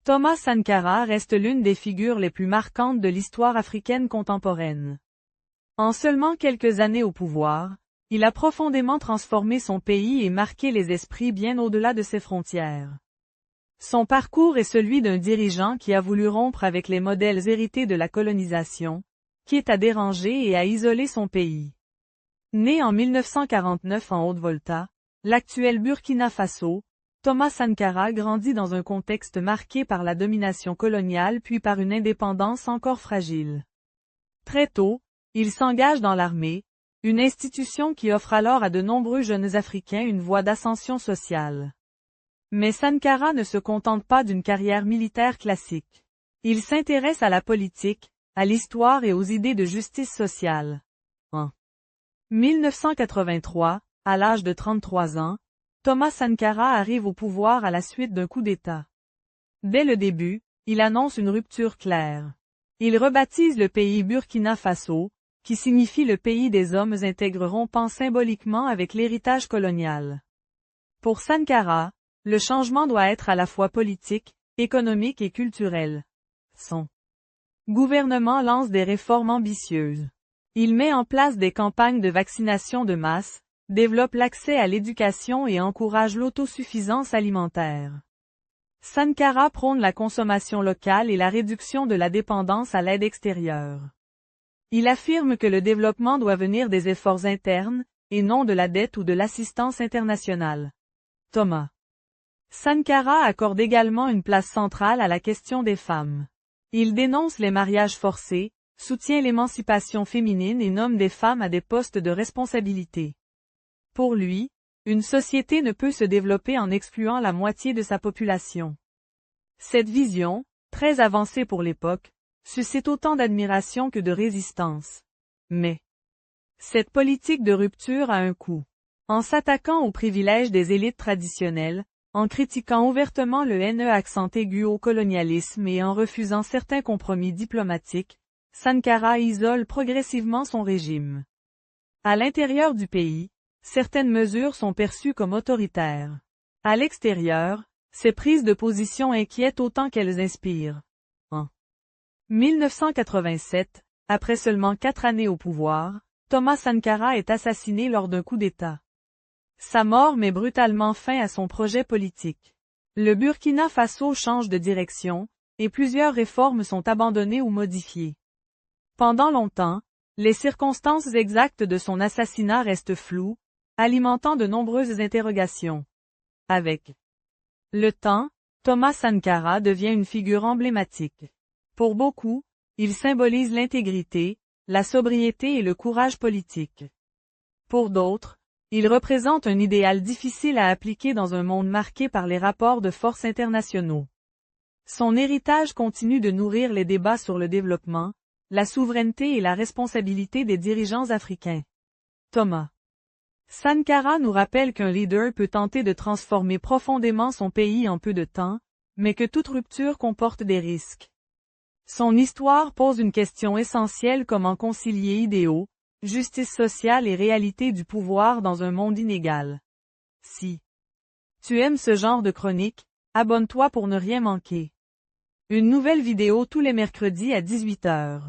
Thomas Sankara reste l'une des figures les plus marquantes de l'histoire africaine contemporaine. En seulement quelques années au pouvoir, il a profondément transformé son pays et marqué les esprits bien au-delà de ses frontières. Son parcours est celui d'un dirigeant qui a voulu rompre avec les modèles hérités de la colonisation, quitte à déranger et à isoler son pays. Né en 1949 en Haute-Volta, l'actuel Burkina Faso, Thomas Sankara grandit dans un contexte marqué par la domination coloniale puis par une indépendance encore fragile. Très tôt, il s'engage dans l'armée, une institution qui offre alors à de nombreux jeunes Africains une voie d'ascension sociale. Mais Sankara ne se contente pas d'une carrière militaire classique. Il s'intéresse à la politique, à l'histoire et aux idées de justice sociale. En 1983, à l'âge de 33 ans, Thomas Sankara arrive au pouvoir à la suite d'un coup d'État. Dès le début, il annonce une rupture claire. Il rebaptise le pays Burkina Faso, qui signifie le pays des hommes intègres rompant symboliquement avec l'héritage colonial. Pour Sankara, le changement doit être à la fois politique, économique et culturel. Son gouvernement lance des réformes ambitieuses. Il met en place des campagnes de vaccination de masse, développe l'accès à l'éducation et encourage l'autosuffisance alimentaire. Sankara prône la consommation locale et la réduction de la dépendance à l'aide extérieure. Il affirme que le développement doit venir des efforts internes, et non de la dette ou de l'assistance internationale. Thomas Sankara accorde également une place centrale à la question des femmes. Il dénonce les mariages forcés, soutient l'émancipation féminine et nomme des femmes à des postes de responsabilité. Pour lui, une société ne peut se développer en excluant la moitié de sa population. Cette vision, très avancée pour l'époque, suscite autant d'admiration que de résistance. Mais cette politique de rupture a un coût. En s'attaquant aux privilèges des élites traditionnelles, en critiquant ouvertement le haineux accent aigu au colonialisme et en refusant certains compromis diplomatiques, Sankara isole progressivement son régime. À l'intérieur du pays, certaines mesures sont perçues comme autoritaires. À l'extérieur, ces prises de position inquiètent autant qu'elles inspirent. En 1987, après seulement 4 années au pouvoir, Thomas Sankara est assassiné lors d'un coup d'État. Sa mort met brutalement fin à son projet politique. Le Burkina Faso change de direction, et plusieurs réformes sont abandonnées ou modifiées. Pendant longtemps, les circonstances exactes de son assassinat restent floues, alimentant de nombreuses interrogations. Avec le temps, Thomas Sankara devient une figure emblématique. Pour beaucoup, il symbolise l'intégrité, la sobriété et le courage politique. Pour d'autres, il représente un idéal difficile à appliquer dans un monde marqué par les rapports de force internationaux. Son héritage continue de nourrir les débats sur le développement, la souveraineté et la responsabilité des dirigeants africains. Thomas Sankara nous rappelle qu'un leader peut tenter de transformer profondément son pays en peu de temps, mais que toute rupture comporte des risques. Son histoire pose une question essentielle: comment concilier idéaux, justice sociale et réalité du pouvoir dans un monde inégal. Si tu aimes ce genre de chronique, abonne-toi pour ne rien manquer. Une nouvelle vidéo tous les mercredis à 18 h.